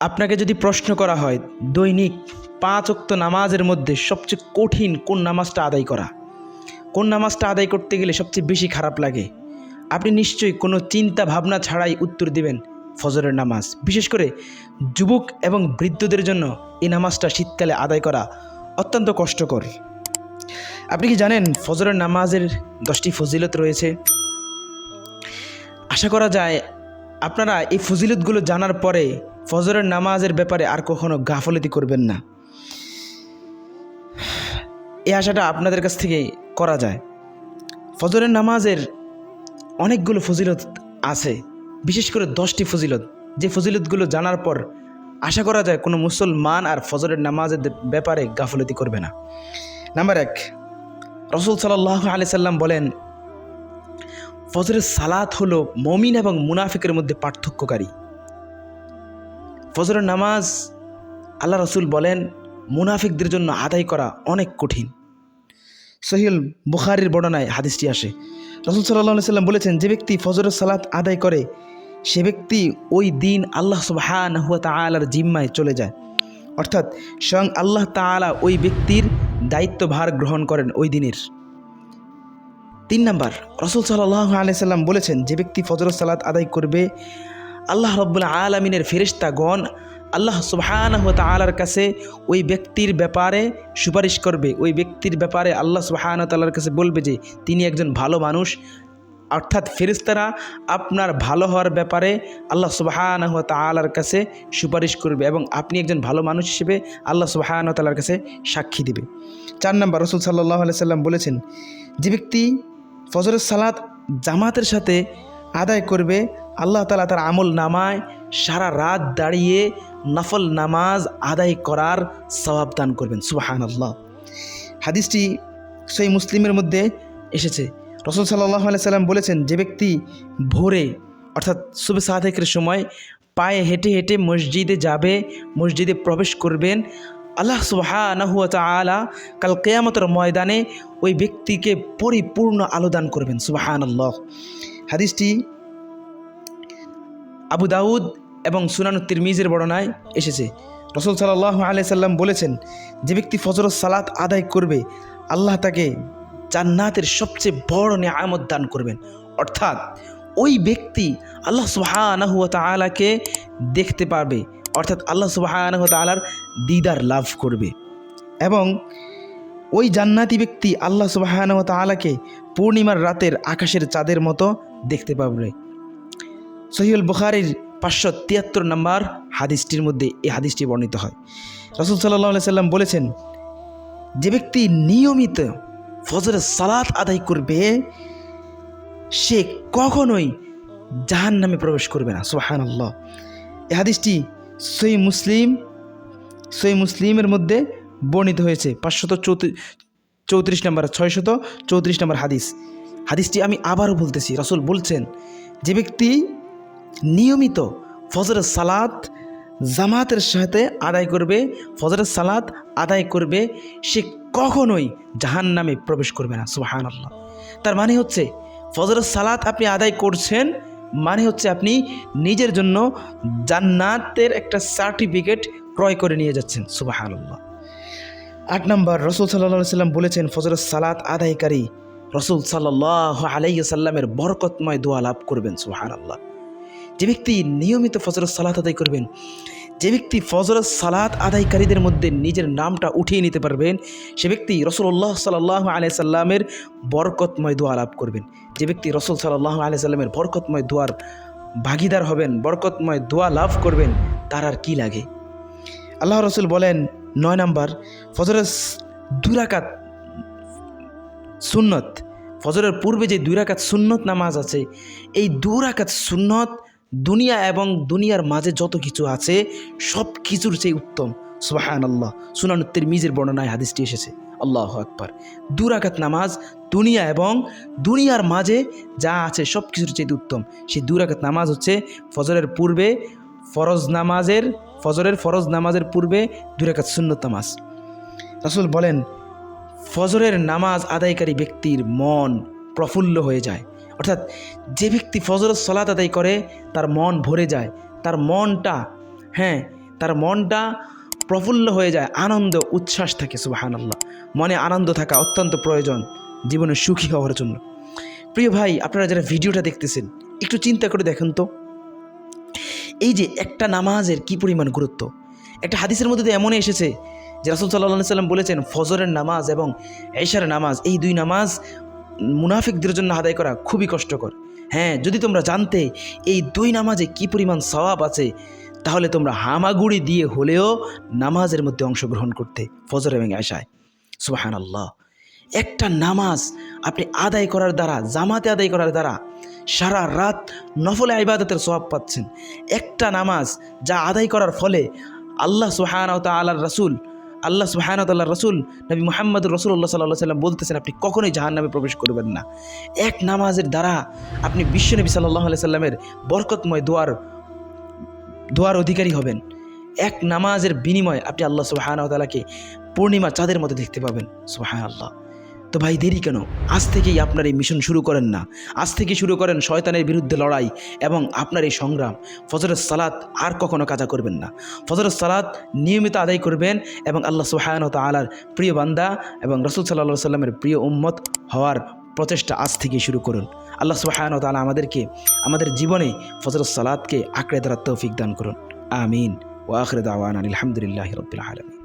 আপনাকে যদি প্রশ্ন করা হয় দৈনিক 5 ওয়াক্ত নামাজের মধ্যে সবচেয়ে কঠিন কোন নামাজটা আদায় করা, কোন নামাজটা আদায় করতে গেলে সবচেয়ে বেশি খারাপ লাগে, আপনি নিশ্চয়ই কোনো চিন্তা ভাবনা ছাড়াই উত্তর দিবেন ফজরের নামাজ। বিশেষ করে যুবক এবং বৃদ্ধদের জন্য এই নামাজটা শীতকালে আদায় করা অত্যন্ত কষ্টকর। আপনি কি জানেন ফজরের নামাজের 10টি ফজিলত রয়েছে? আশা করা যায় আপনারা এই ফজিলতগুলো জানার পরে ফজরের নামাজের ব্যাপারে আর কখনো গাফলতি করবেন না। এই আশাটা আপনাদের কাছ থেকে করা যায়। ফজরের নামাজের অনেকগুলো ফজিলত আছে, বিশেষ করে 10টি ফজিলত, যে ফজিলতগুলো জানার পর আশা করা যায় কোনো মুসলমান আর ফজরের নামাজের ব্যাপারে গাফলতি করবে না। নাম্বার 1, রাসূল সাল্লাল্লাহু আলাইহি সাল্লাম বলেন, ফজরের সালাত হলো মুমিন এবং মুনাফিকের মধ্যে পার্থক্যকারী। ফজরের নামাজ আল্লাহ রাসূল বলেন মুনাফিকদের জন্য আদায় করা অনেক কঠিন। সহিহ বুখারীর বর্ণনায় হাদিসটি আসে। রাসূল সাল্লাল্লাহু আলাইহি সাল্লাম বলেছেন, যে ব্যক্তি ফজরের সালাত আদায় করে সে ব্যক্তি ওই দিন আল্লাহ সুবহানাহু ওয়া তাআলার জিম্মায় চলে যায়, অর্থাৎ স্বয়ং আল্লাহ তাআলা ওই ব্যক্তির দায়িত্বভার গ্রহণ করেন ওই দিনের। 3 নাম্বার, রাসূল সাল্লাল্লাহু আলাইহি সাল্লাম বলেছেন, যে ব্যক্তি ফজরের সালাত আদায় করবে আল্লাহ রাব্বুল আলামিনের ফেরেশতাগণ আল্লাহ সুবহানাহু ওয়া তাআলার কাছে ওই ব্যক্তির ব্যাপারে সুপারিশ করবে। ওই ব্যক্তির ব্যাপারে আল্লাহ সুবহানাহু ওয়া তাআলার কাছে বলবে যে তিনি একজন ভালো মানুষ, অর্থাৎ ফেরেশতারা আপনার ভালো হওয়ার ব্যাপারে আল্লাহ সুবহানাহু ওয়া তাআলার কাছে সুপারিশ করবে এবং আপনি একজন ভালো মানুষ হিসেবে আল্লাহ সুবহানাহু ওয়া তাআলার কাছে সাক্ষী দিবে। 4 নাম্বার, রাসূল সাল্লাল্লাহু আলাইহি সাল্লাম বলেছেন, যে ব্যক্তি ফজরের সালাত জামাতের সাথে আদায় করবে আল্লাহ তাআলা তার আমল নামায় সারা রাত দাঁড়িয়ে নফল নামাজ আদায় করার সওয়াব দান করবেন। সুবহানাল্লাহ। হাদিসটি সহিহ মুসলিমের মধ্যে এসেছে। রাসূল সাল্লাল্লাহু আলাইহি সাল্লাম বলেছেন, যে ব্যক্তি ভোরে অর্থাৎ সুবহ সাদেকের সময় পায়ে হেঁটে হেঁটে মসজিদে যাবে, মসজিদে প্রবেশ করবেন, আল্লাহ সুবহানাহু ওয়া তাআলা কাল কিয়ামতের ময়দানে ওই ব্যক্তিকে পরিপূর্ণ আলো দান করবেন। সুবহানাল্লাহ। হাদিসটি আবু দাউদ এবং সুনানুত তিরমিজির বর্ণনায় এসেছে। রাসূল সাল্লাল্লাহু আলাইহি সাল্লাম বলেছেন, যে ব্যক্তি ফজরের সালাত আদায় করবে আল্লাহ তাকে জান্নাতের সবচেয়ে বড় নিয়ামত দান করবেন, অর্থাৎ ওই ব্যক্তি আল্লাহ সুবহানাহু ওয়া তাআলাকে দেখতে পারবে, অর্থাৎ আল্লাহ সুবহানাহু ওয়া তাআলার দিদার লাভ করবে এবং ওই জান্নাতি ব্যক্তি আল্লাহ সুবহানাহু ওয়া তাআলাকে পূর্ণিমার রাতের আকাশের চাঁদের মতো দেখতে পাবে। সহিহ বুখারীর 573 নম্বর হাদিসটির মধ্যে এই হাদিসটি বর্ণিত হয়। রাসূল সাল্লাল্লাহু আলাইহি সাল্লাম বলেছেন, যে ব্যক্তি নিয়মিত ফজরের সালাত আদায় করবে সে কখনোই জাহান্নামে প্রবেশ করবে না। সুবহানাল্লাহ। এই হাদিসটি সহিহ মুসলিমের মধ্যে বর্ণিত হয়েছে। 534 নম্বর 634 নম্বর হাদিসটি আমি আবারও বলতেছি। রাসূল বলছেন, যে ব্যক্তি নিয়মিত ফজরের সালাত জামাতের সাথে আদায় করবে, ফজরের সালাত আদায় করবে, সে কখনোই জাহান্নামে প্রবেশ করবে না। সুবহানাল্লাহ। তার মানে হচ্ছে ফজরের সালাত আপনি আদায় করছেন মানে হচ্ছে আপনি নিজের জন্য জান্নাতের একটা সার্টিফিকেট ক্রয় করে নিয়ে যাচ্ছেন। সুবহানাল্লাহ। 8 নম্বর, রাসূল সাল্লাল্লাহু আলাইহি সাল্লাম বলেছেন, ফজরের সালাত আদায়কারী রাসূল সাল্লাল্লাহু আলাইহি সাল্লামের বরকতময় দোয়া লাভ করবেন। সুবহানাল্লাহ। যে ব্যক্তি নিয়মিত ফজরের সালাত আদায় করবেন, যে ব্যক্তি ফজরের সালাত আদায়কারীদের মধ্যে নিজের নামটা উঠিয়ে নিতে পারবেন, সে ব্যক্তি রাসূলুল্লাহ সাল্লাল্লাহু আলাইহি সাল্লামের বরকতময় দোয়া লাভ করবেন। যে ব্যক্তি রাসূল সাল্লাল্লাহু আলাইহি সাল্লামের বরকতময় দোয়ার ভাগীদার হবেন, বরকতময় দোয়া লাভ করবেন, তার আর কি লাগে। আল্লাহ রাসূল বলেন 9 নম্বর, ফজরের 2 রাকাত সুন্নত, ফজরের পূর্বে যে 2 রাকাত সুন্নত নামাজ আছে, এই 2 রাকাত সুন্নত দুনিয়া এবং দুনিয়ার মাঝে যত কিছু আছে সব কিছুর চেয়ে উত্তম। সুবহানাল্লাহ। সুনানুত তিরমিজির বর্ণনায় হাদিসটি এসেছে। আল্লাহু আকবার। 2 রাকাত নামাজ দুনিয়া এবং দুনিয়ার মাঝে যা আছে সব কিছুর চেয়ে উত্তম। সেই 2 রাকাত নামাজ হচ্ছে ফজরের ফরজ নামাজের পূর্বে 2 রাকাত সুন্নত নামাজ। রাসূল বলেন, ফজরের নামাজ আদায়কারী ব্যক্তির মন প্রফুল্ল হয়ে যায়, অর্থাৎ যে ব্যক্তি ফজরের সালাত আদায় করে তার মন ভরে যায়, তার মনটা তার মনটা প্রফুল্ল হয়ে যায়, আনন্দ উচ্ছ্বাস থাকে। সুবহানাল্লাহ, মনে আনন্দ থাকা অত্যন্ত প্রয়োজন জীবনে সুখী হওয়ার জন্য। প্রিয় ভাই, আপনারা যারা ভিডিওটা দেখতেছেন একটু চিন্তা করে দেখেন তো, এই যে একটা নামাজের কি পরিমাণ গুরুত্ব। একটা হাদিসের মধ্যে এমনই এসেছে যে রাসূল সাল্লাল্লাহু আলাইহি সাল্লাম বলেছেন, ফজরের নামাজ এবং এশার নামাজ, এই দুই নামাজ মুনাফিকদের জন্য আদায় করা খুবই কষ্টকর। হ্যাঁ, যদি তোমরা জানতে এই দুই নামাজে কি পরিমাণ সওয়াব আছে, তাহলে তোমরা হামাগুড়ি দিয়ে হলেও নামাজের মধ্যে অংশগ্রহণ করতে, ফজর এবং এশায়। সুবহানাল্লাহ, একটা নামাজ আপনি আদায় করার দ্বারা, জামাতে আদায় করার দ্বারা সারা রাত নফলে ইবাদতের সওয়াব পাচ্ছেন। একটা নামাজ যা আদায় করার ফলে আল্লাহ সুবহানাহু ওয়া তাআলার রাসূল, আল্লাহ সুবহানাহু ওয়া তাআলার রাসূল নবী মুহাম্মদুর রাসূলুল্লাহ সাল্লাল্লাহু আলাইহি সাল্লাম বলতেছেন, আপনি কখনোই জাহান্নামে প্রবেশ করবেন না। এক নামাজের দ্বারা আপনি বিশ্বনবী সাল্লাল্লাহু আলাইহি সাল্লামের বরকতময় দোয়ার অধিকারী হবেন। এক নামাজের বিনিময়ে আপনি আল্লাহ সুবহানাহু ওয়া তাআলাকে পূর্ণিমা চাঁদের মতো দেখতে পাবেন। সুবহানাল্লাহ। তো ভাই, দেরি কেন? আজ থেকেই আপনার এই মিশন শুরু করেন না। আজ থেকে শুরু করেন শয়তানের বিরুদ্ধে লড়াই এবং আপনার এই সংগ্রাম। ফজরের সালাত আর কখনো কাজা করবেন না। ফজরের সালাত নিয়মিত আদায় করবেন এবং আল্লাহ সুবহানাহু ওয়া তাআলার প্রিয় বান্দা এবং রাসূল সাল্লাল্লাহু আলাইহি সাল্লামের প্রিয় উম্মত হওয়ার প্রচেষ্টা আজ থেকেই শুরু করুন। আল্লাহ সুবহানাহু ওয়া তাআলা আমাদেরকে আমাদের জীবনে ফজরের সালাতকে আঁকড়ে ধরার তৌফিক দান করুন। আমিন। ওয়া আখিরু দাওয়ানা আলহামদুলিল্লাহি রাব্বিল আলামিন।